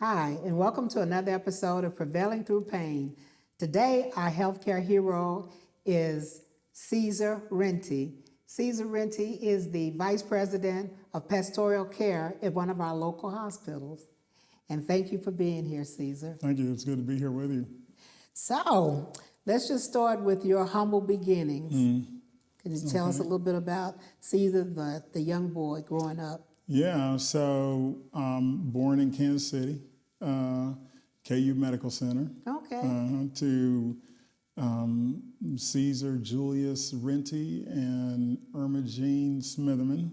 Hi, and welcome to another episode of Prevailing Through Pain. Today, our healthcare hero is Caesar Rentie. Caesar Rentie is the Vice President of Pastoral Care at one of our local hospitals. And thank you for being here, Caesar. Thank you. It's good to be here with you. So, let's just start with your humble beginnings. Can you tell us a little bit about Caesar, the young boy growing up? Yeah, so born in Kansas City, KU Medical Center. Okay. To Caesar Julius Rentie and Irma Jean Smitherman.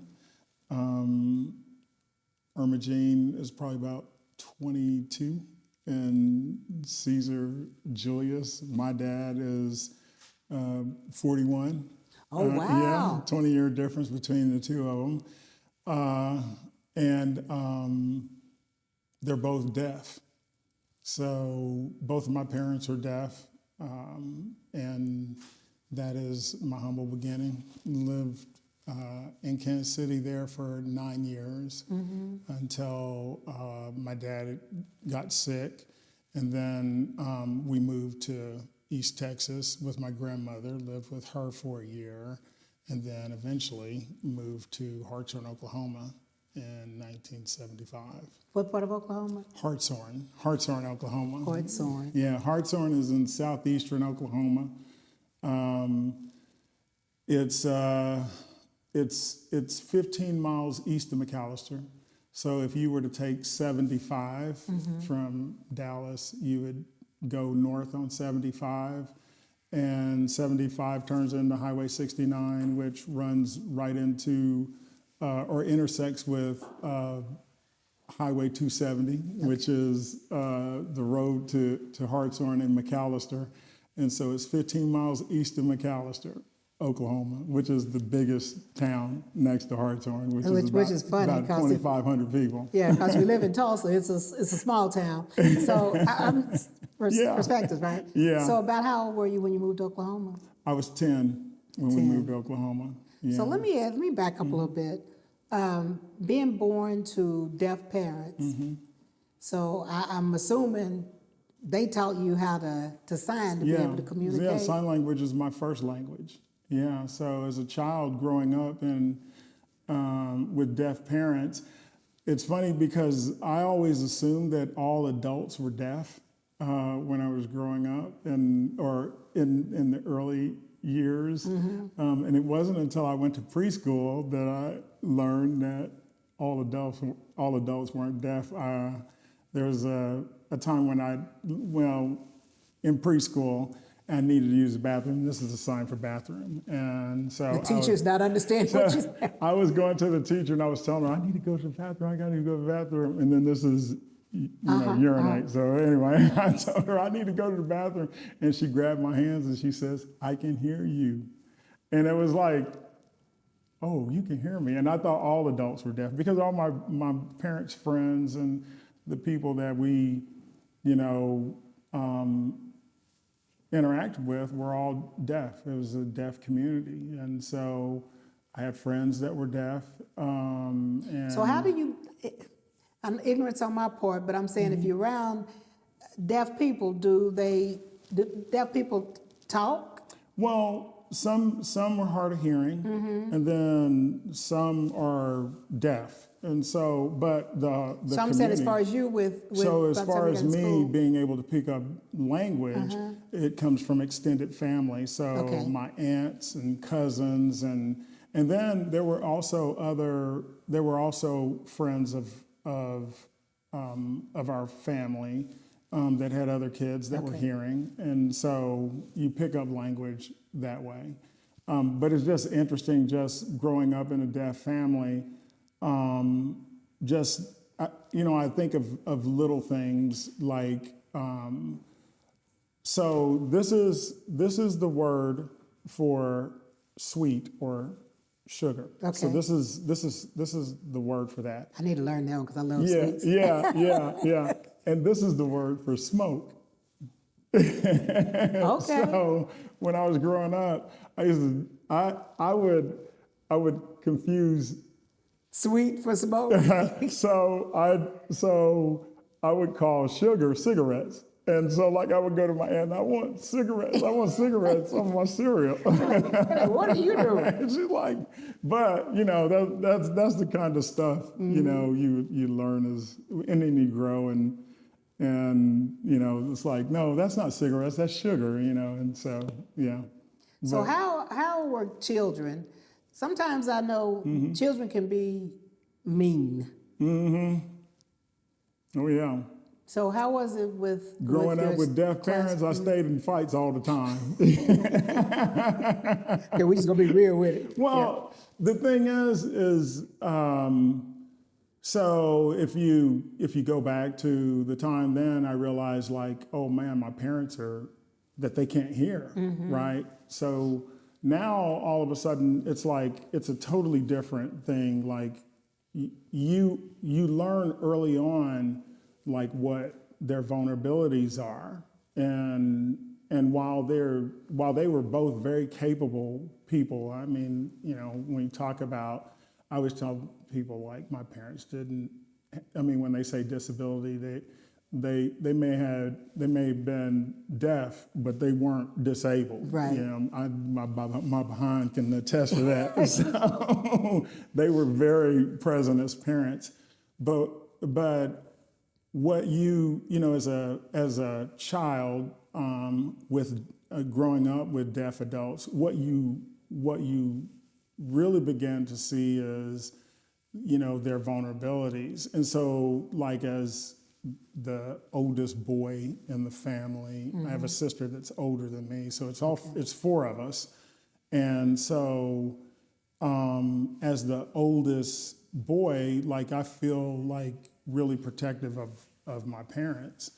Irma Jean is probably about 22, and Caesar Julius, my dad, is 41. Oh, wow. Yeah, 20-year difference between the two of them. And they're both deaf. So both of my parents are deaf, and that is my humble beginning. Lived in Kansas City there for 9 years until my dad got sick, and then we moved to East Texas with my grandmother, lived with her for a year, and then eventually moved to Hartshorn, Oklahoma in 1975. What part of Oklahoma? Hartshorn, Oklahoma. Hartshorn. Yeah, Hartshorn is in southeastern Oklahoma. It's 15 miles east of McAllister. So if you were to take 75 from Dallas, you would go north on 75, and 75 turns into Highway 69, which runs right into or intersects with Highway 270, which is the road to Hartshorn and McAllister. And so it's 15 miles east of McAllister, Oklahoma, which is the biggest town next to Hartshorn, which is funny, about 2,500 people. Yeah, because we live in Tulsa. It's a small town. So perspective, right? Yeah. So about how old were you when you moved to Oklahoma? I was 10 when we moved to Oklahoma. Yeah. So let me back up a little bit. Being born to deaf parents, so I'm assuming they taught you how to sign to be able to communicate. Yeah, sign language is my first language. Yeah, so as a child growing up with deaf parents, it's funny because I always assumed that all adults were deaf when I was growing up or in the early years. And it wasn't until I went to preschool that I learned that all adults weren't deaf. There was a time when in preschool, I needed to use the bathroom. This is a sign for bathroom. And so the teacher's not understanding what you said. I was going to the teacher and I was telling her, I need to go to the bathroom, I got to go to the bathroom. And then this is, urinate. So anyway, I told her I need to go to the bathroom. And she grabbed my hands and she says, I can hear you. And it was like, oh, you can hear me. And I thought all adults were deaf because all my parents' friends and the people that we, interacted with were all deaf. It was a deaf community. And so I had friends that were deaf. And so how do you, I'm ignorance on my part, but I'm saying if you're around deaf people, do deaf people talk? Well, some are hard of hearing, and then some are deaf. And so, but the So I'm saying as far as you with so as far as me school. being able to pick up language, it comes from extended family. So my aunts and cousins, and then there were also friends of our family that had other kids that were hearing, and so you pick up language that way. But it's just interesting, just growing up in a deaf family. I think of little things like, so this is the word for sweet or sugar. Okay. So this is the word for that. I need to learn that one because I love sweets. Yeah. And this is the word for smoke. Okay. So when I was growing up, I would confuse Sweet for smoke. So I would call sugar cigarettes. And so, like, I would go to my aunt, I want cigarettes on my cereal. What are you doing? And she's like, but, you know, that's the kind of stuff, you know, you learn and then you grow and, you know, it's like, no, that's not cigarettes, that's sugar, you know, and so, yeah. So how were children? Sometimes I know children can be mean. Oh, yeah. So how was it with Growing up with deaf parents, I stayed in fights all the time. Yeah, we just gonna be real with it. Well, the thing is, so if you go back to the time then, I realized like, oh man, my parents that they can't hear, right? So now all of a sudden it's like, it's a totally different thing. Like you learn early on like what their vulnerabilities are. And while they were both very capable people, I mean, you know, when you talk about, I always tell people like my parents didn't, I mean, when they say disability, they may have been deaf, but they weren't disabled. Right. You know, my behind can attest to that. So they were very present as parents, but what you know, as a child with growing up with deaf adults, what you really began to see is, you know, their vulnerabilities. And so, like, as the oldest boy in the family, I have a sister that's older than me, so it's four of us. And so, as the oldest boy, like, I feel like really protective of my parents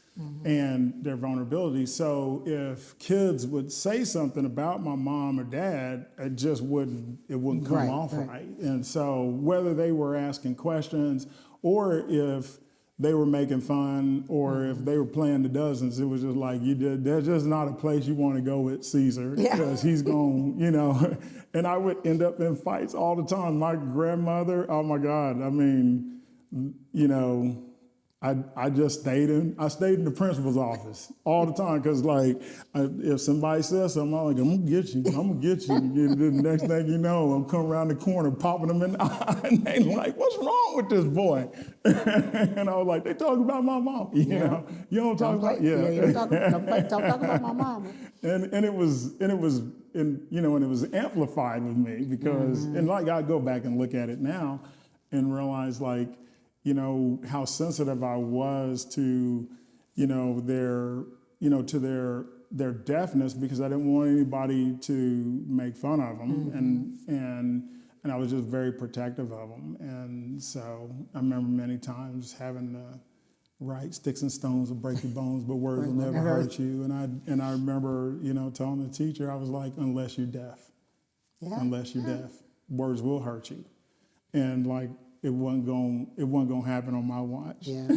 and their vulnerability. So if kids would say something about my mom or dad, it just wouldn't come off right. And so whether they were asking questions or if they were making fun or if they were playing the dozens, it was just like, there's just not a place you want to go with Caesar because he's going, you know, and I would end up in fights all the time. My grandmother, oh my God, I mean, you know, I just stayed in the principal's office all the time because, like, if somebody says something, I'm like, I'm gonna get you. The next thing you know, I'm coming around the corner, popping them in the eye, and they like, what's wrong with this boy? And I was like, they talking about my mom. You know, you don't talk about you don't talk about my mama. And it was amplified with me because, and like I go back and look at it now, and realize like, you know, how sensitive I was to, you know, their deafness because I didn't want anybody to make fun of them, and I was just very protective of them. And so I remember many times having to write, sticks and stones will break your bones, but words will never hurt you. And I remember, you know, telling the teacher, I was like, unless you're deaf, words will hurt you, and like. It wasn't going to happen on my watch. Yeah.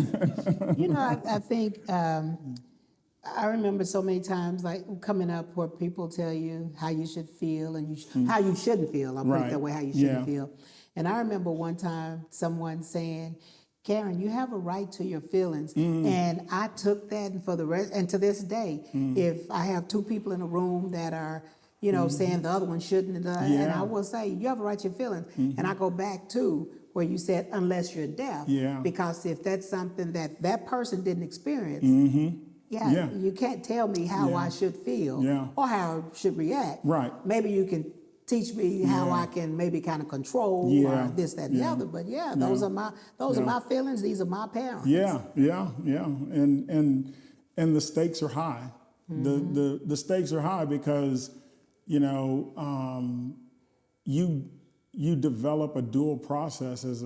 You know, I think I remember so many times like coming up where people tell you how you should feel and how you shouldn't feel. I'll put it that way, how you shouldn't feel. And I remember one time someone saying, Karen, you have a right to your feelings. And I took that and to this day, if I have two people in a room that are, you know, saying the other one shouldn't, and I will say, you have a right to your feelings. And I go back to where you said, unless you're deaf. Because if that's something that person didn't experience, you can't tell me how I should feel or how I should react. Right. Maybe you can teach me how I can maybe kind of control or this, that, and the other. But those are my feelings. These are my parents. And the stakes are high. The stakes are high because, you know, you develop a dual process as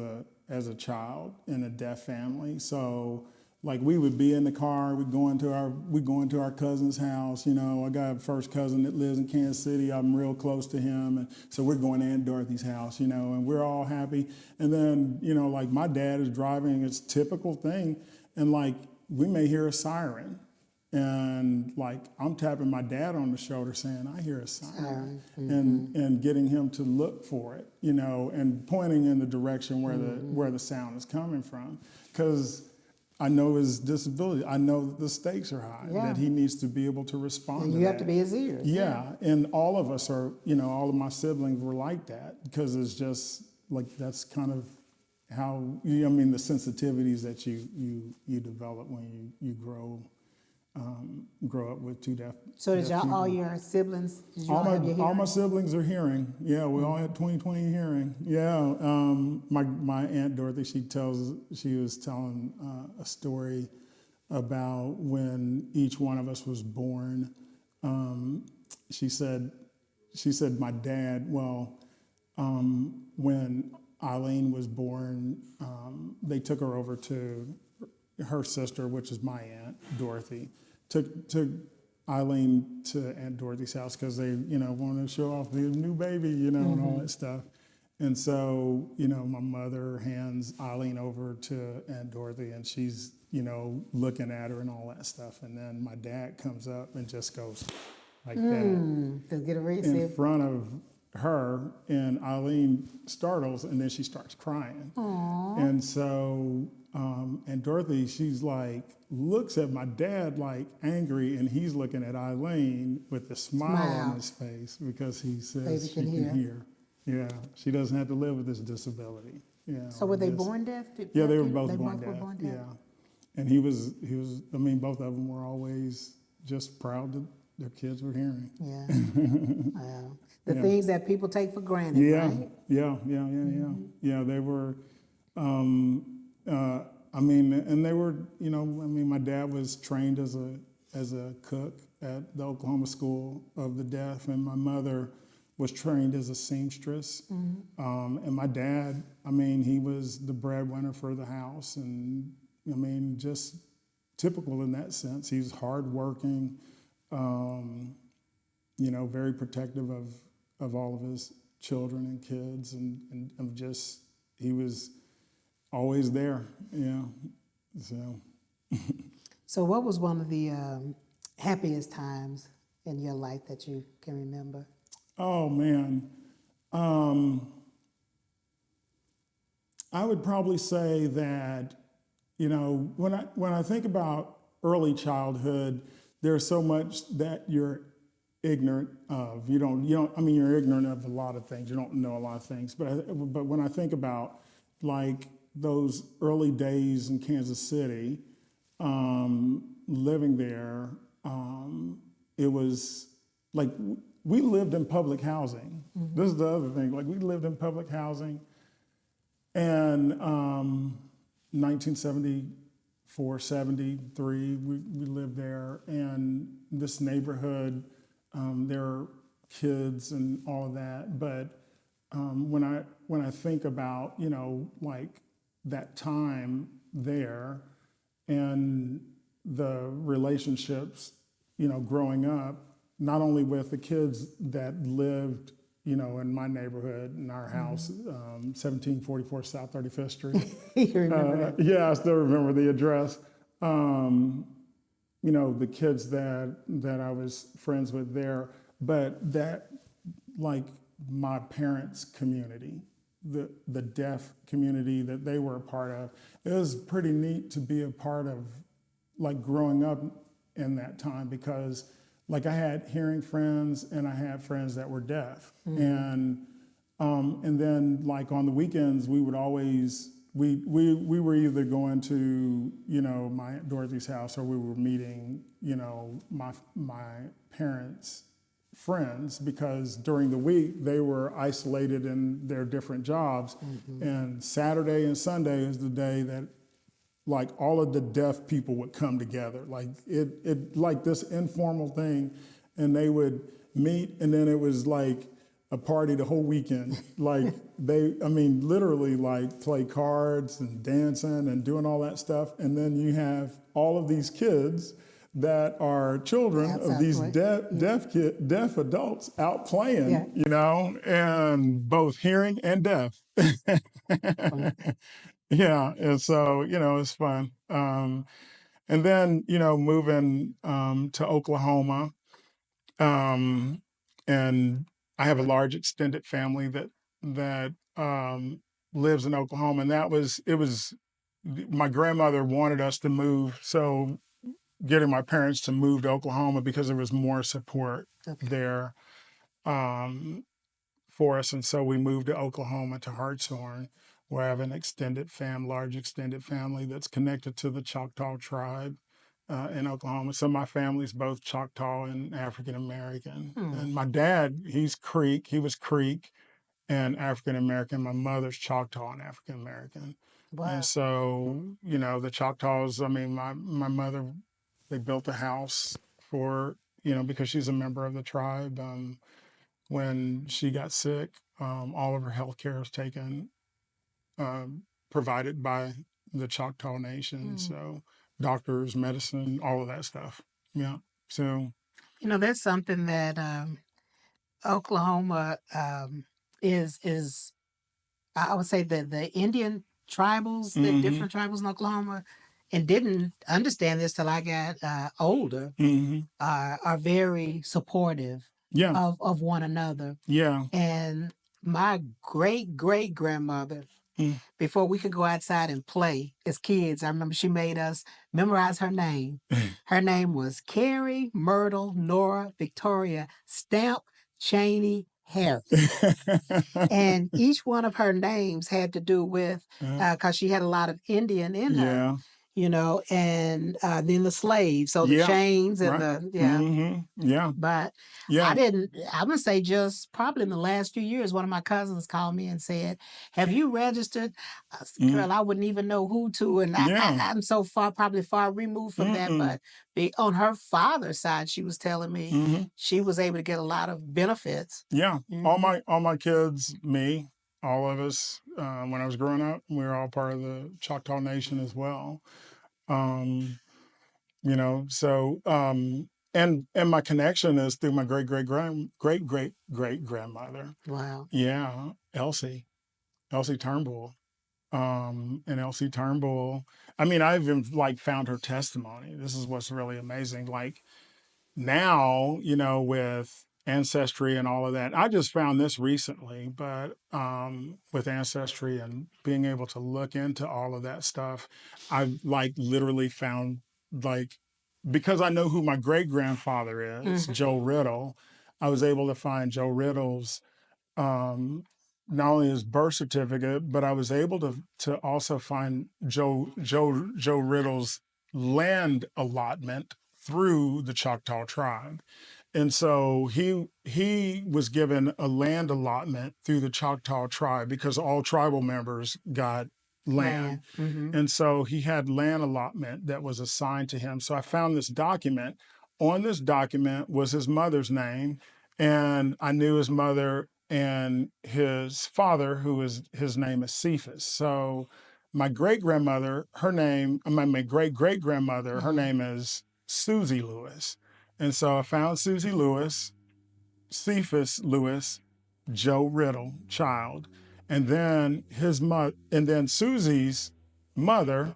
a child in a deaf family. So like we would be in the car, we'd go into our cousin's house. You know, I got a first cousin that lives in Kansas City. I'm real close to him. And so we're going to Aunt Dorothy's house, you know, and we're all happy. And then, you know, like my dad is driving, it's a typical thing. And like, we may hear a siren. And like I'm tapping my dad on the shoulder saying, I hear a siren, and getting him to look for it, you know, and pointing in the direction where the sound is coming from. Because I know his disability. I know that the stakes are high, Yeah. that he needs to be able to respond And to you that. have to be his ears. Yeah, and all of us are, all of my siblings were like that because it's just like that's kind of how the sensitivities that you develop when you grow up with two deaf. So did deaf all people. your siblings, did you All all have your my hearing? siblings are hearing. Yeah, we all had 20/20 hearing. Yeah, my Aunt Dorothy, she was telling a story about when each one of us was born. She said my dad. Well, when Eileen was born, they took her over to her sister, which is my aunt Dorothy. Took Eileen to Aunt Dorothy's house because they wanted to show off the new baby, and all that stuff. And so, my mother hands Eileen over to Aunt Dorothy, and she's, looking at her and all that stuff. And then my dad comes up and just goes like that To get a in front of her, and Eileen startles, and then she starts crying. Aww. And so, and Dorothy, she's like, looks at my dad like angry, and he's looking at Eileen with a smile on his face because he says Baby she can can hear. Yeah, she doesn't have to live with this disability. Yeah. So were they born deaf? Yeah, they were both They born both were deaf. born deaf? Yeah, and he was. I mean, both of them were always just proud that their kids were hearing. Yeah. Wow. The things that people take for granted, Yeah, right? yeah. They were. And they were. My dad was trained as a cook at the Oklahoma School of the Deaf, and my mother was trained as a seamstress. And my dad, he was the breadwinner for the house, and just typical in that sense. He was hardworking, very protective of all of his children and kids, and just he was always there. So. So what was one of the happiest times in your life that you can remember? Oh man, I would probably say that when I think about early childhood, there's so much that you're ignorant of. You're ignorant of a lot of things. You don't know a lot of things. But when I think about like those early days in Kansas City, living there, it was like we lived in public housing. Mm-hmm. This is the other thing. Like we lived in public housing, and 1974, 73, we lived there, and this neighborhood, there are kids and all of that. But when I think about like that time there, and the relationships, growing up, not only with the kids that lived, in my neighborhood, in our house, 1744 South 35th Street. You remember that? Yeah, I still remember the address. The kids that I was friends with there, but that, like my parents' community, the deaf community that they were a part of, it was pretty neat to be a part of, like growing up in that time, because like I had hearing friends and I had friends that were deaf. And then like on the weekends we would always, we were either going to, my Aunt Dorothy's house, or we were meeting, my parents' friends, because during the week they were isolated in their different jobs. And Saturday and Sunday is the day that like all of the deaf people would come together, like it like this informal thing, and they would meet, and then it was like a party the whole weekend. Like literally like play cards and dancing and doing all that stuff. And then you have all of these kids that are children of these deaf adults out playing, and both hearing and deaf. Yeah, and so it's fun. And then moving to Oklahoma, and I have a large extended family that lives in Oklahoma, and it was my grandmother wanted us to move, so getting my parents to move to Oklahoma because there was more support there for us. And so we moved to Oklahoma, to Hartshorn, where I have an large extended family that's connected to the Choctaw tribe in Oklahoma. So my family's both Choctaw and African-American. And my dad, he was Creek and African-American. My mother's Choctaw and African-American. Wow. And so, the Choctaws, I mean, my mother, they built a house for, because she's a member of the tribe. When she got sick, all of her health care was provided by the Choctaw Nation. So doctors, medicine, all of that stuff. Yeah. So, That's something that Oklahoma is I would say that the Indian tribals, the different tribals in Oklahoma, and didn't understand this till I got older, are very supportive of one another. Yeah. And my great grandmother, before we could go outside and play as kids, I remember she made us memorize her name. Her name was Carrie Myrtle Nora Victoria Stamp Cheney Harris. And each one of her names had to do with, because she had a lot of Indian in her, and then the slaves. So the chains and But I'm going to say just probably in the last few years, one of my cousins called me and said, have you registered? I said, girl, I wouldn't even know who to. And I'm so probably far removed from that. But on her father's side, she was telling me she was able to get a lot of benefits. Yeah. All my kids, me, all of us, when I was growing up, we were all part of the Choctaw Nation as well. And my connection is through my great great grandmother. Wow. Yeah, Elsie Turnbull. And Elsie Turnbull, I mean, I even found her testimony. This is what's really amazing. Like now, with Ancestry and all of that, I just found this recently, but with Ancestry and being able to look into all of that stuff, I literally found because I know who my great grandfather is, Joe Riddle, I was able to find Joe Riddle's not only his birth certificate, but I was able to also find Joe Riddle's land allotment through the Choctaw tribe. And so he was given a land allotment through the Choctaw tribe because all tribal members got land. And so he had land allotment that was assigned to him. So I found this document. On this document was his mother's name, and I knew his mother and his father, his name is Cephas. So my great grandmother, my great great grandmother, her name is Susie Lewis. And so I found Susie Lewis, Cephas Lewis, Joe Riddle, child, and then Susie's mother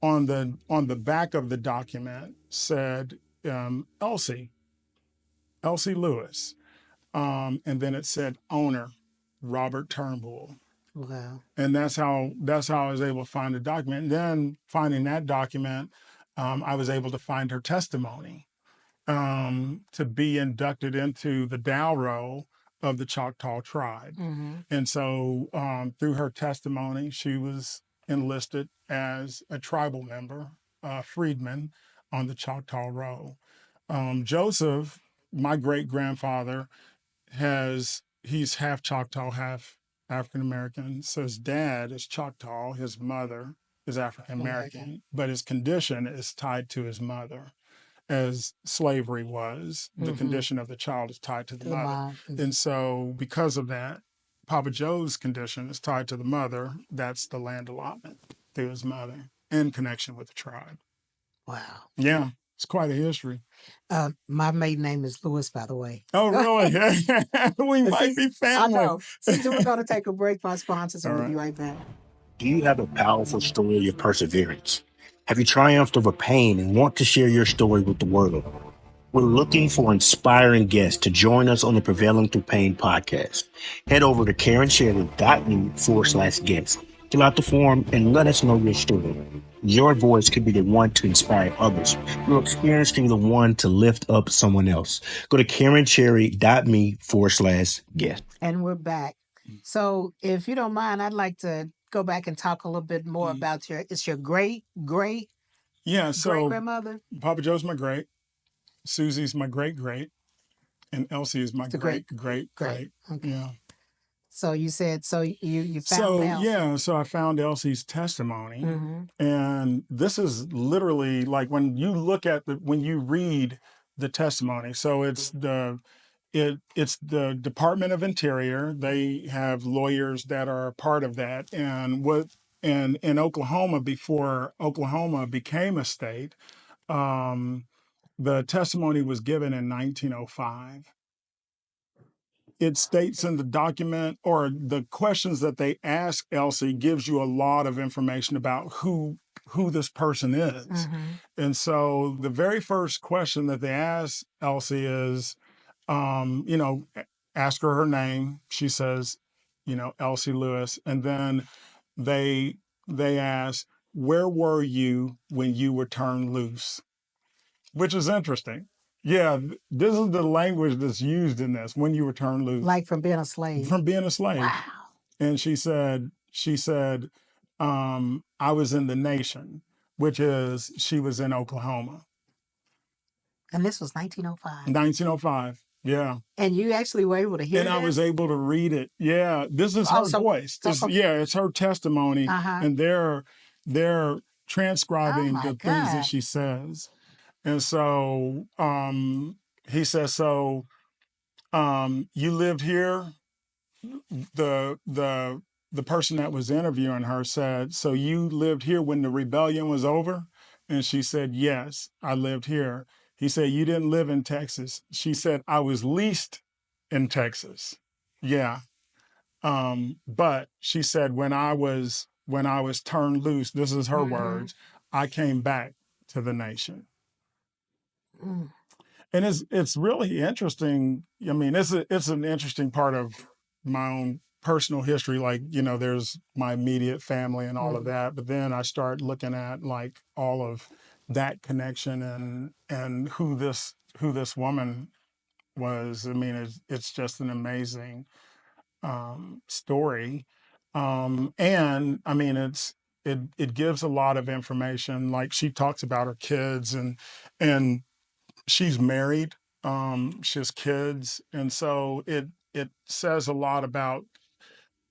on the back of the document said Elsie Lewis. And then it said owner, Robert Turnbull. Wow. And that's how I was able to find the document. And then finding that document, I was able to find her testimony to be inducted into the Dow Roll of the Choctaw tribe. And so through her testimony, she was enlisted as a tribal member, freedman on the Choctaw Roll. Joseph, my great grandfather, he's half Choctaw, half African-American. So his dad is Choctaw, his mother is African-American, but his condition is tied to his mother. As slavery was, the condition of the child is tied to the mother. And so because of that, Papa Joe's condition is tied to the mother. That's the land allotment through his mother in connection with the tribe. Wow. Yeah, it's quite a history. My maiden name is Lewis, by the way. Oh, really? We might be family. I know. Caesar, we're going to take a break for our sponsors and we'll be right back. Do you have a powerful story of perseverance? Have you triumphed over pain and want to share your story with the world? We're looking for inspiring guests to join us on the Prevailing Through Pain podcast. Head over to KarenShaler.me/guest Fill out the form and let us know your story. Your voice could be the one to inspire others. Your experience can be the one to lift up someone else. Go to KarenCherry.me/guest. And we're back. So if you don't mind, I'd like to go back and talk a little bit more about it's your great Yeah, so grandmother? Papa Joe's my great, Susie's my great, and Elsie is my The great. great. Okay. Yeah. So you said, so you found So Elsie. yeah, so I found Elsie's testimony, Mm-hmm. and this is literally like when you look at when you read the testimony. So it's it's the Department of Interior. They have lawyers that are a part of that, and in Oklahoma, before Oklahoma became a state, the testimony was given in 1905. It states in the document, or the questions that they ask Elsie gives you a lot of information about who this person is. Mm-hmm. And so the very first question that they ask Elsie is, ask her name. She says, Elsie Lewis. And then they ask, where were you when you were turned loose? Which is interesting. Yeah, this is the language that's used in this, when you were turned loose. Like from being a slave. From being a slave. Wow. And she said, I was in the nation, which is she was in Oklahoma. And this was 1905. 1905. Yeah. And you actually were able to hear And I was able to read it. Yeah. This is her voice. It's her testimony. Uh-huh. And they're transcribing the things that she says. And so he says, so you lived here? The person that was interviewing her said, so you lived here when the rebellion was over? And she said, yes, I lived here. He said, you didn't live in Texas. She said, I was leased in Texas. Yeah. But she said, when I was turned loose, this is her words, I came back to the nation. Mm. And it's really interesting. I mean, it's an interesting part of my own personal history. Like, there's my immediate family and all of that. But then I start looking at like all of that connection and who this woman was. I mean, it's just an amazing story. And I mean, it gives a lot of information. Like she talks about her kids and she's married. She has kids, and so it says a lot about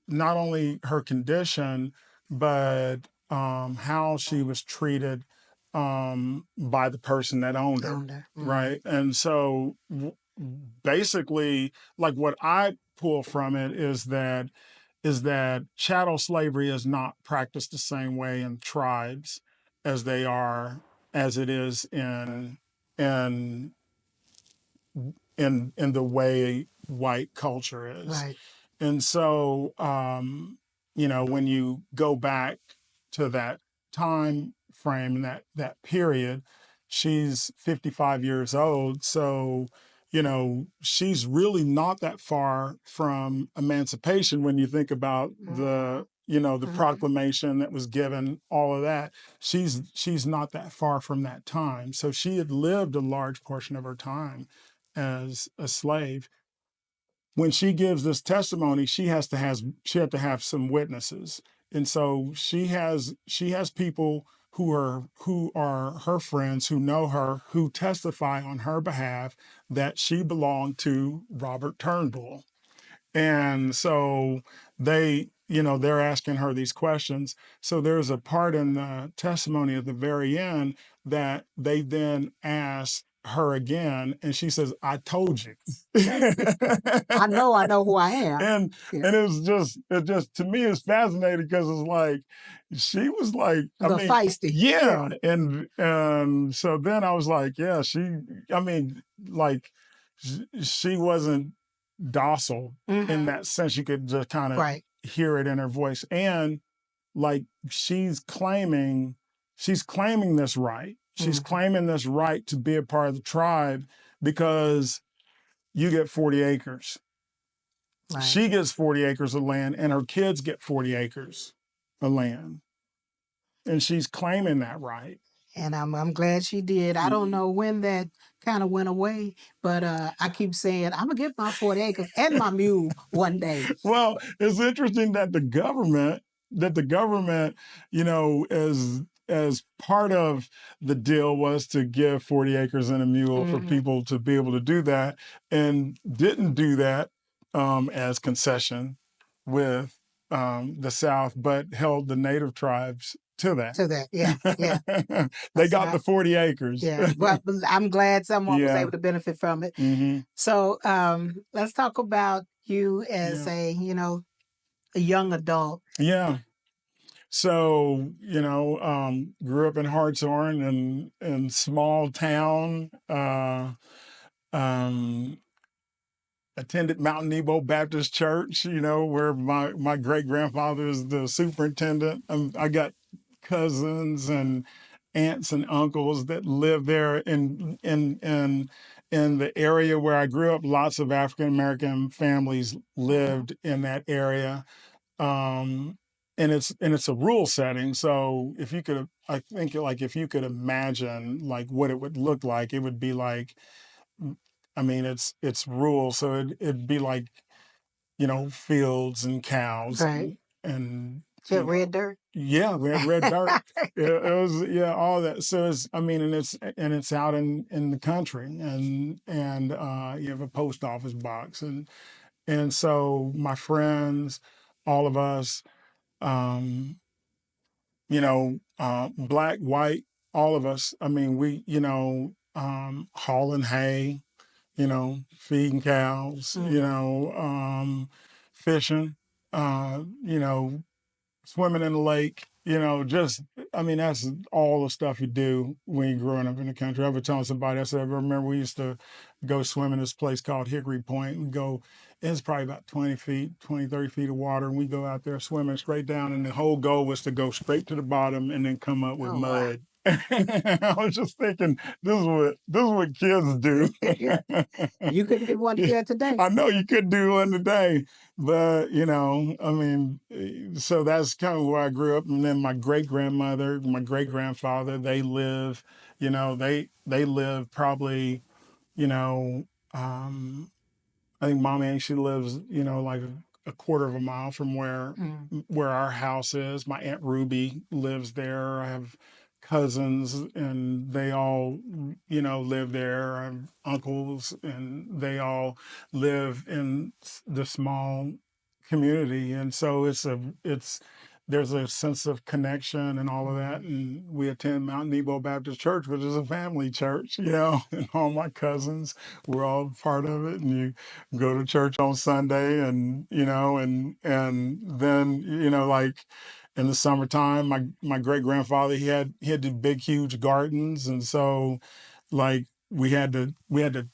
not only her condition, but how she was treated by the person that owned her. Right. And so basically, like what I pull from it is that chattel slavery is not practiced the same way in tribes as it is in the way white culture is. Right. And so, when you go back to that time frame, that period, she's 55 years old. So, she's really not that far from emancipation when you think about the proclamation that was given, all of that. She's not that far from that time. So she had lived a large portion of her time as a slave. When she gives this testimony, she had to have some witnesses. And so she has people who are her friends, who know her, who testify on her behalf that she belonged to Robert Turnbull. And so they're asking her these questions. So there's a part in the testimony at the very end that they then ask her again, and she says, I told you. I know who I am. And it just to me it's fascinating because it's like she was like feisty. Yeah. And so then I was like, yeah, she wasn't docile in that sense. You could just kind of hear it in her voice. And like she's claiming this right. She's claiming this right to be a part of the tribe because you get 40 acres. Right. She gets 40 acres of land and her kids get 40 acres. a land, and she's claiming that right. And I'm glad she did. I don't know when that kind of went away, but I keep saying I'm gonna get my 40 acres and my mule one day. Well, it's interesting that the government, you know, as part of the deal was to give 40 acres and a mule for people to be able to do that, and didn't do that as concession with the South, but held the native tribes to that. To that, yeah, yeah. They So got the 40 acres. yeah, but I'm glad someone was Yeah. able to benefit from it. Hmm. So let's talk about you as Yeah. a young adult. Yeah. So, you know, grew up in Hartshorn and small town, um, attended Mountain Nebo Baptist Church, you know, where my great grandfather is the superintendent. I got cousins and aunts and uncles that live there in the area where I grew up. Lots of African-American families lived in that area. And it's a rural setting. So if you could, I think like if you could imagine like what it would look like, it would be like, I mean, it's rural, so it'd be like, you know, fields and cows Right. and Just you know, red dirt. yeah, red dirt. It was yeah, all that. So it's I mean, and it's out in the country, and you have a post office box, and so my friends, all of us, um, you know, black, white, all of us. I mean, we, you know, hauling hay, you know, feeding cows, you know, fishing, you know, swimming in the lake, you know, just, I mean, that's all the stuff you do when you're growing up in the country. I was telling somebody, I said, I remember we used to go swim in this place called Hickory Point. We go, it's probably about 30 feet of water. And we go out there swimming straight down. And the whole goal was to go straight to the bottom and then come up with Oh, wow. mud. I was just thinking, this is what kids do. You couldn't do one here today. I know you could do one today, but you know, I mean, so that's kind of where I grew up. And then my great grandmother, my great grandfather, they live, you know, they live probably, you know, I think Mom actually lives, you know, like a quarter of a mile from where our house is. My Aunt Ruby lives there. I have cousins and they all, you know, live there. I have uncles and they all live in the small community. And so there's a sense of connection and all of that. And we attend Mount Nebo Baptist Church, which is a family church, you know, and all my cousins, we're all part of it. And you go to church on Sunday and, you know, and then, you know, like in the summertime, my great grandfather, he had the big, huge gardens. And so like we had to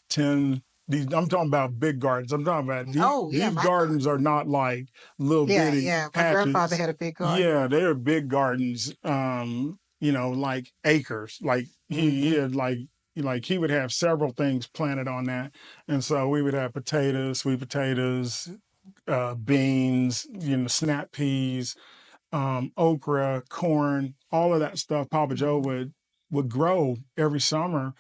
tend these, I'm talking about big gardens. I'm talking about these gardens are not like little bitty Yeah. My patches. grandfather had a big garden. Yeah, they are big gardens. You know, like acres. Like he had like he would have several things planted on that. And so we would have potatoes, sweet potatoes, beans, you know, snap peas, okra, corn, all of that stuff Papa Joe would grow every summer.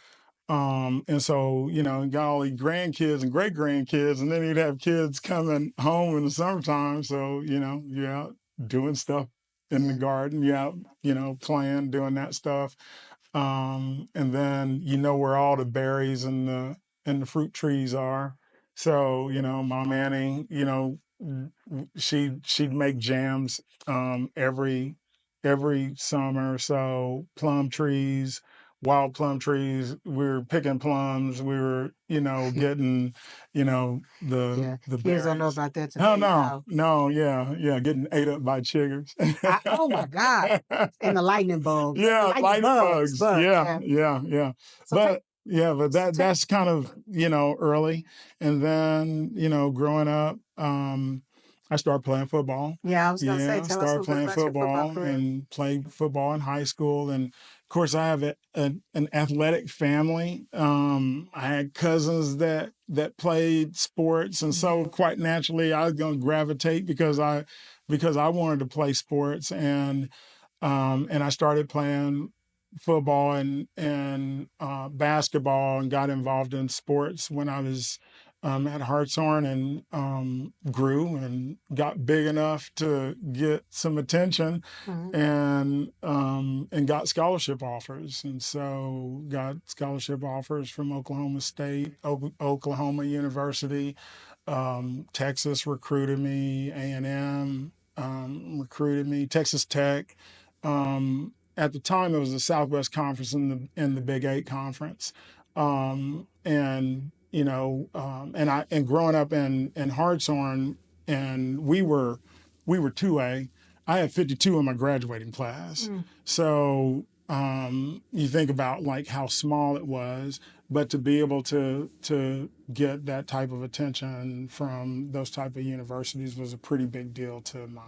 And so, you know, got all these grandkids and great grandkids, and then he'd have kids coming home in the summertime. So, you know, you're out doing stuff in the garden, you're out, you know, playing, doing that stuff. And then you know where all the berries and the fruit trees are. So, you know, Mom Annie, you know, she'd make jams every summer. So plum trees, wild plum trees. We were picking plums. We were, you know, getting, you know, the Kids berries. don't know about that today. Oh no, yeah, getting ate up by chiggers. Oh my God! And the lightning bulbs. Yeah, lightning bugs. Yeah. Yeah. So But that's kind of, you know, early. And then, you know, growing up, I started playing football. Yeah, I was gonna say, Yeah, tell us a started little bit playing about your football football career. and played football in high school. And of course, I have an athletic family. I had cousins that played sports, and so quite naturally, I was going to gravitate because because I wanted to play sports, and I started playing football and basketball, and got involved in sports when I was at Hartshorn, and grew and got big enough to get some attention, and got scholarship offers, and so got scholarship offers from Oklahoma State, Oklahoma University, Texas recruited me, A&M recruited me, Texas Tech. At the time, it was the Southwest Conference and the Big Eight Conference, and and growing up in Hartshorn, and we were 2A. I had 52 in my graduating class, so you think about like how small it was, but to be able to get that type of attention from those type of universities was a pretty big deal to my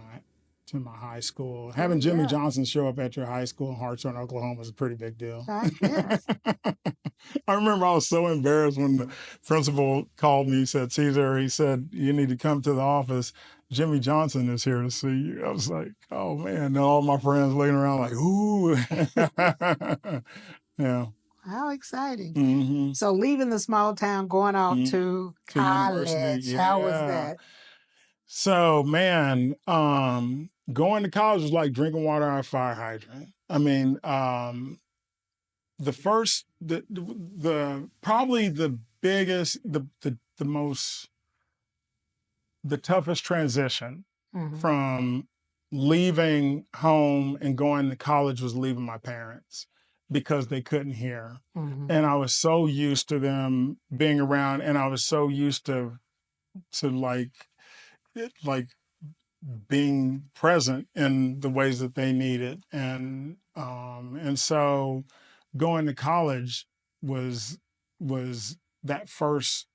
high school. Having Jimmy Johnson show up at your high school in Hartshorn, Oklahoma is a pretty big deal. Yes. I remember I was so embarrassed when the principal called me. He said, "Caesar," he said, "you need to come to the office. Jimmy Johnson is here to see you." I was like, "Oh man!" And all my friends looking around like, "Ooh." Yeah. How exciting. Mm-hmm. So leaving the small town, going off to To university, college, how was yeah. that? So man, going to college was like drinking water out of a fire hydrant. I mean, the first, the probably the biggest, the most, the toughest transition from leaving home and going to college was leaving my parents, because they couldn't hear. And I was so used to them being around, and I was so used to like being present in the ways that they needed. And so going to college was that first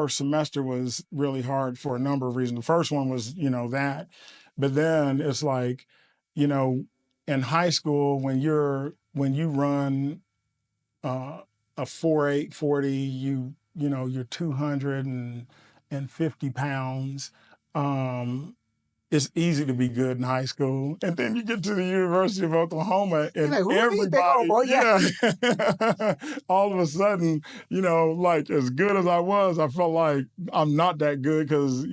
semester was really hard for a number of reasons. The first one was, that, but then it's like, in high school, when you run a 4.8 40, you're 250 pounds. It's easy to be good in high school. And then you get to the University of Oklahoma, and Like, who are these big everybody, old boys? yeah, all of a sudden, like as good as I was, I felt like I'm not that good, because,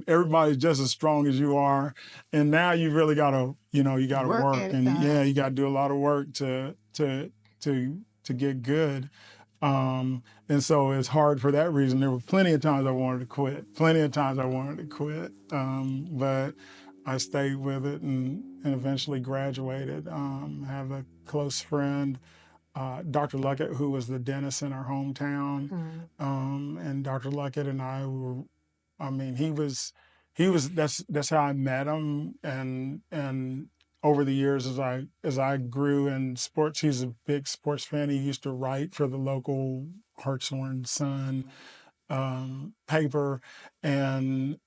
everybody's just as strong as you are. And now you really got to, you got to Work work. at it. And yeah, you got to do a lot of work to get good. And so it's hard for that reason. There were plenty of times I wanted to quit. But I stayed with it, and eventually graduated. I have a close friend, Dr. Luckett, who was the dentist in our hometown. And Dr. Luckett and I were, I mean, that's how I met him. And over the years, as I grew in sports, he's a big sports fan. He used to write for the local Hartshorn Sun paper, and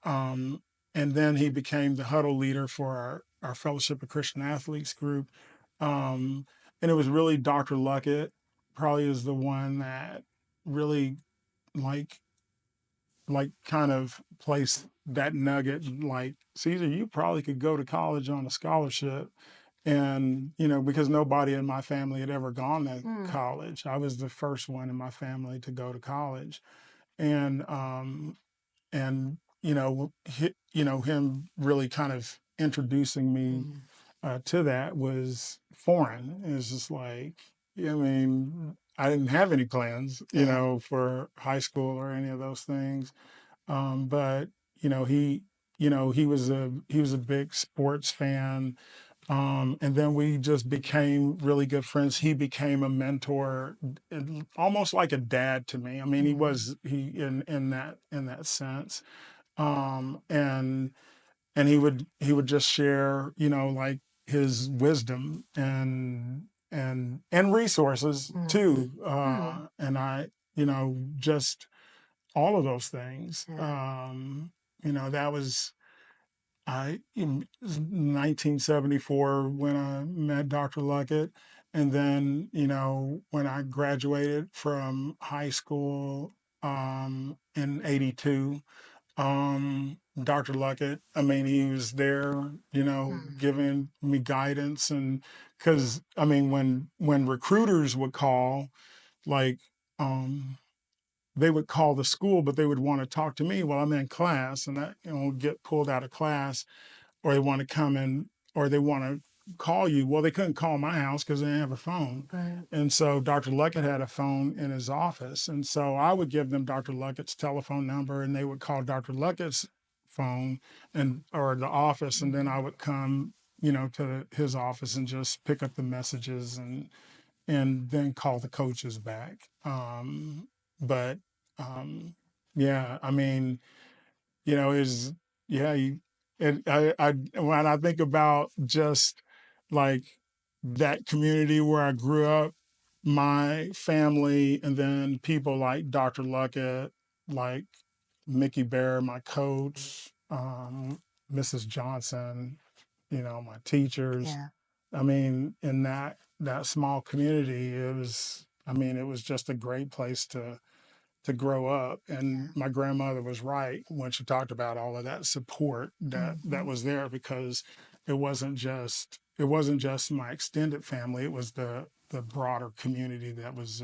then he became the huddle leader for our Fellowship of Christian Athletes group. And it was really Dr. Luckett probably is the one that really like kind of placed that nugget, like, "Caesar, you probably could go to college on a scholarship." And, because nobody in my family had ever gone to college. I was the first one in my family to go to college. And, him really kind of introducing me to that was foreign. It was just like, I mean, I didn't have any plans, for high school or any of those things. But he was a big sports fan. And then we just became really good friends. He became a mentor, almost like a dad to me. I mean, he in that sense. And he would just share, like his wisdom and resources too. And I, just all of those things. That was in 1974 when I met Dr. Luckett. And then, when I graduated from high school in 82, Dr. Luckett, I mean, he was there, giving me guidance. And because, I mean, when recruiters would call, like, they would call the school, but they would want to talk to me while I'm in class, and that, get pulled out of class, or they want to come in, or they want to call you. Well, they couldn't call my house because they didn't have a phone. Right. And so Dr. Luckett had a phone in his office. And so I would give them Dr. Luckett's telephone number, and they would call Dr. Luckett's phone or the office. And then I would come, to his office and just pick up the messages and then call the coaches back. But yeah, I mean, is yeah. When I think about just like that community where I grew up, my family, and then people like Dr. Luckett, like Mickey Bear, my coach, Mrs. Johnson, my teachers. Yeah. I mean, in that small community, it was just a great place to grow up. And my grandmother was right when she talked about all of that support that was there, because it wasn't just my extended family, it was the broader community that was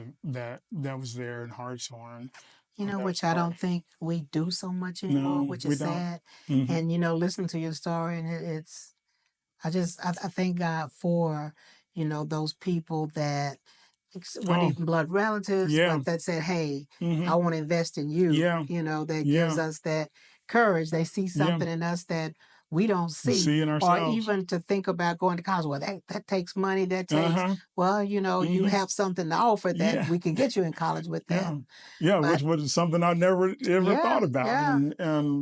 there in Hartshorn. That was Which I part. don't think we do so much anymore, No, which we is don't. sad. Mhm. And listening to your story, and it's I thank God for those people that weren't Oh, even blood relatives, yeah. but that said, "Hey, I Hmm. want to invest in you." Yeah. That gives Yeah. us that courage. They see Yeah. something in us that we don't We see, see in or ourselves. even to think about going to college. Well, that takes money. That takes Uh-huh. well, you Hmm. have something to offer that Yeah. we can get you in college with that. Yeah. Yeah, But which was something I never ever yeah, thought about. yeah. And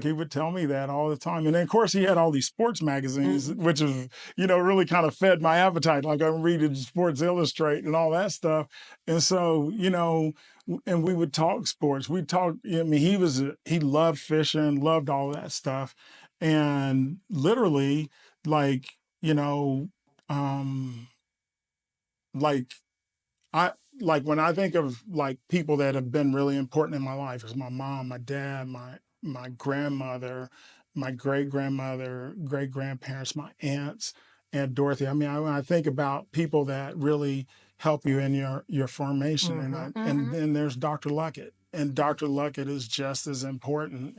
he would tell me that all the time. And then of course he had all these sports magazines, Mm, which is, really kind of fed my appetite. Like I'm reading Sports Illustrated and all that stuff. And so, and we would talk sports. We talked, I mean, he loved fishing, loved all that stuff. And literally, like, um, like I like when I think of like people that have been really important in my life, is my mom, my dad, my grandmother, my great grandmother, great grandparents, my aunts, Aunt Dorothy. I mean, when I think about people that really help you in your formation, and then there's Dr. Luckett, and Dr. Luckett is just as important.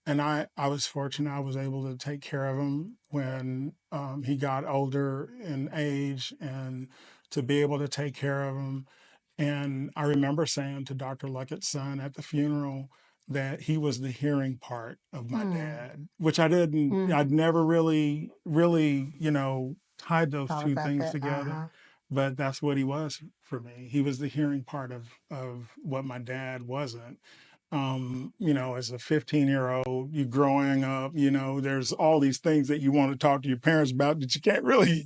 And I was fortunate. I was able to take care of him when he got older in age, and to be able to take care of him. And I remember saying to Dr. Luckett's son at the funeral that he was the hearing part of my mm, dad, which mm. I'd never really, tied those Thought two about things that. together. But that's what he was for me. He was the hearing part of what my dad wasn't. As a 15-year-old, you growing up, there's all these things that you want to talk to your parents about that you can't really,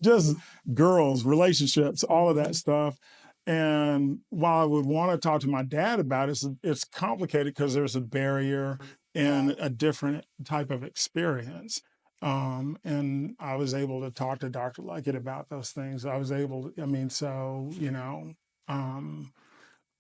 just girls, relationships, all of that Mhm. stuff. And while I would want to talk to my dad about it, it's complicated because there's a barrier and Right. a different type of experience. And I was able to talk to Dr. Luckett about those things. I was able to, I mean, so, um,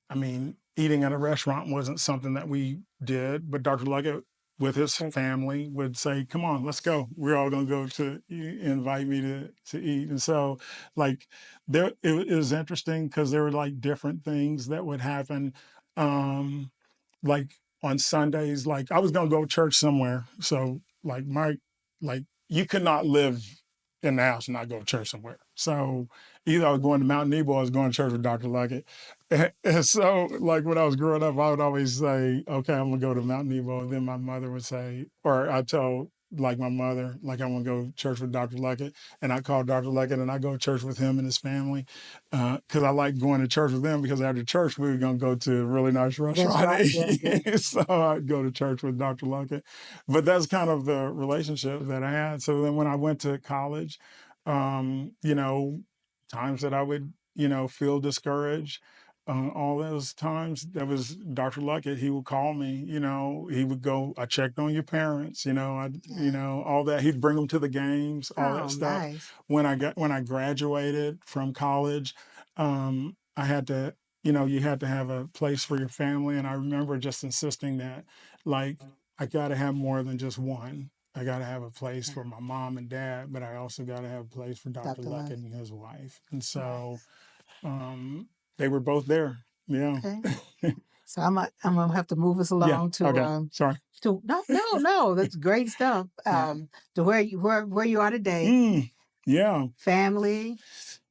I mean, eating at a restaurant wasn't something that we did, but Dr. Luckett with his Take family would say, "Come on, let's go. We're all going to go to invite me to eat." And so, like, it was interesting because there were like different things that would happen. Like on Sundays, like I was going to go to church somewhere, so like you could not live in the house and not go to church somewhere. So either I was going to Mount Nebo or I was going to church with Dr. Luckett. And so, like when I was growing up, I would always say, "Okay, I'm gonna go to Mount Nebo," and then my mother would say, or I tell like my mother, like I'm gonna go to church with Dr. Luckett, and I call Dr. Luckett and I go to church with him and his family, because I like going to church with them. Because after church, we were gonna go to a really nice That's restaurant right. and Yeah, yeah. eat. So I'd go to church with Dr. Luckett. But that's kind of the relationship that I had. So then when I went to college, um, you know, times that I would, feel discouraged, all those times, that was Dr. Luckett. He would call me, he would go, "I checked on your parents," Yeah. all that. He'd bring them to the games, all that Oh, stuff. nice. When I graduated from college, I had to you had to have a place for your family. And I remember just insisting that, like, I got to have more than just one. I got to have a place Yeah. for my mom and dad, but I also got to have a place for Dr. Dr. Luck. Luckett and his wife. And so Nice. they were both there. Yeah. Okay. So I'm gonna have to move us Yeah. along Okay. Sorry. to no, that's great stuff. Yeah. To where you are today, Yeah. family.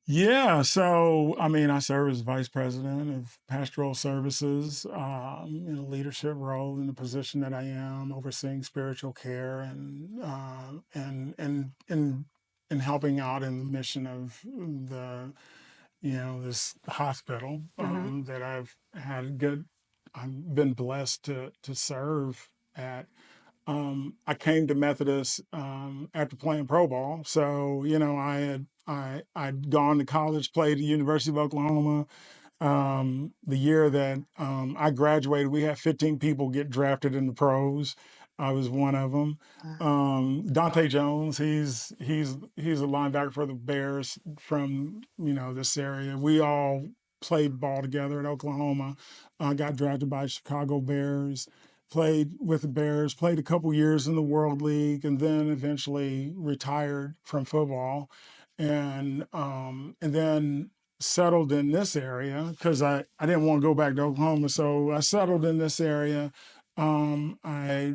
Yeah. So, I mean, I serve as vice president of pastoral services in a leadership role in the position that I am, overseeing spiritual care and helping out in the mission of this hospital Hmm. that I've been blessed to serve at. I came to Methodist after playing pro ball, so I'd gone to college, played at the University of Oklahoma. The year that I graduated, we had 15 people get drafted in the pros. I was one of them. Dante Jones, he's a linebacker for the Bears from this area. We all played ball together at Oklahoma. Got drafted by Chicago Bears. Played with the Bears. Played a couple years in the World League, and then eventually retired from football, and then settled in this area because I didn't want to go back to Oklahoma. So I settled in this area. I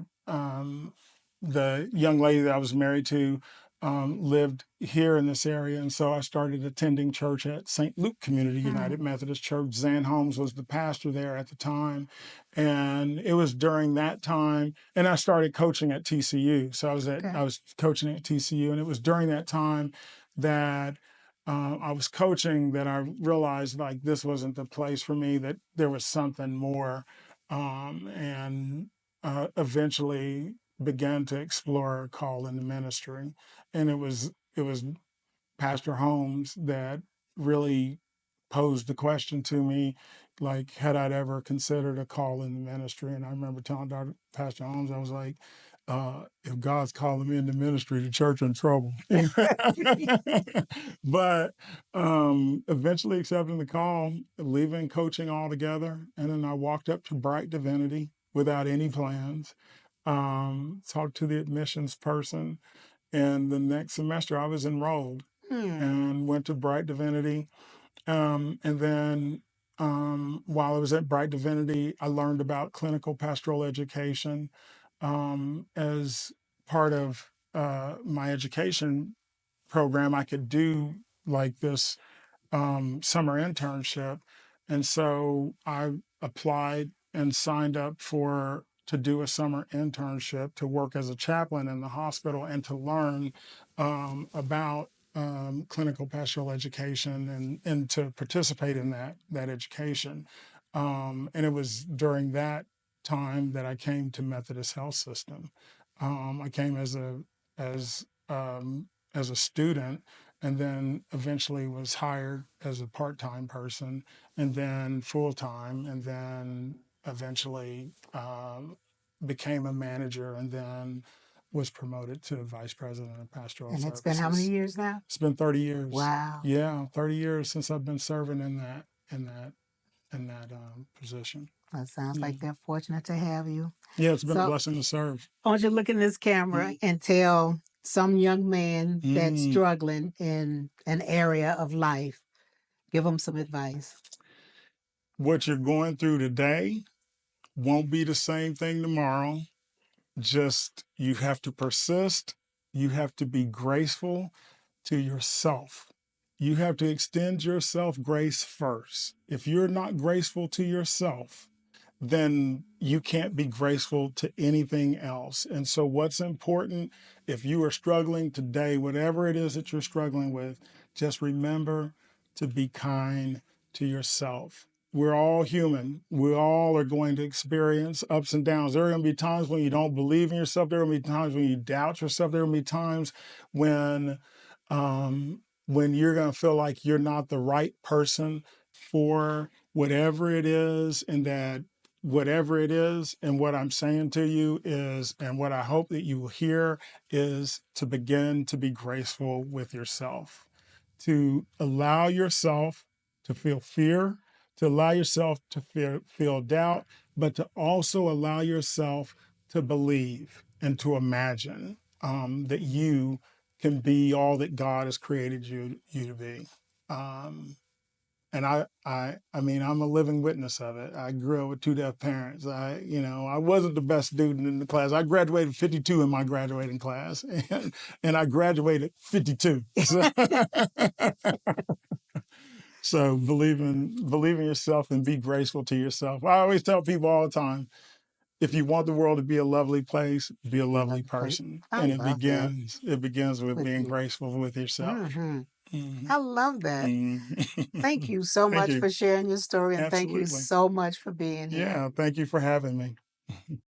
The young lady that I was married to lived here in this area. And so I started attending church at St. Luke Community United Methodist Church. Zan Holmes was the pastor there at the time. And it was during that time, and I started coaching at TCU. So Okay. I was coaching at TCU, and it was during that time that I was coaching that I realized like this wasn't the place for me, that there was something more. And eventually began to explore a call in the ministry. And it was Pastor Holmes that really posed the question to me, like, had I ever considered a call in the ministry? And I remember telling Pastor Holmes, I was like, if God's calling me into ministry, the church in trouble. But eventually accepting the call, leaving coaching altogether. And then I walked up to Bright Divinity without any plans, talked to the admissions person. And the next semester I was enrolled and went to Bright Divinity. And then while I was at Bright Divinity, I learned about clinical pastoral education as part of my education program. I could do like this summer internship. And so I applied and signed up to do a summer internship to work as a chaplain in the hospital and to learn about clinical pastoral education and to participate in that education. And it was during that time that I came to Methodist Health System. I came as as a student, and then eventually was hired as a part-time person, and then full-time, and then eventually became a manager, and then was promoted to vice president of pastoral And services. it's been how many years now? It's been 30 years. Wow. Yeah, 30 years since I've been serving in that position. That sounds Yeah. like they're fortunate to have you. Yeah, it's been a So blessing to serve. I want you to look in this camera and tell some young man that's Mm. struggling in an area of life, give them some advice. What you're going through today won't be the same thing tomorrow. Just you have to persist. You have to be graceful to yourself. You have to extend yourself grace first. If you're not graceful to yourself, then you can't be graceful to anything else. And so, what's important, if you are struggling today, whatever it is that you're struggling with, just remember to be kind to yourself. We're all human. We all are going to experience ups and downs. There are going to be times when you don't believe in yourself. There are going to be times when you doubt yourself. There are going to be times when you're going to feel like you're not the right person for whatever it is, and that whatever it is, and what I'm saying to you is, and what I hope that you will hear is, to begin to be graceful with yourself, to allow yourself to feel fear, to allow yourself to feel doubt, but to also allow yourself to believe and to imagine that you can be all that God has created you to be. And I mean, I'm a living witness of it. I grew up with two deaf parents. I wasn't the best student in the class. I graduated 52 in my graduating class, and I graduated 52. So believe in yourself and be graceful to yourself. I always tell people all the time, if you want the world to be a lovely place, be a lovely person. I And it love that. begins with With being you. graceful with yourself. Mhm. Mhm. I love that. Thank you so Thank much you. for sharing your story, and thank you Absolutely. so much for being here. Yeah, thank you for having me.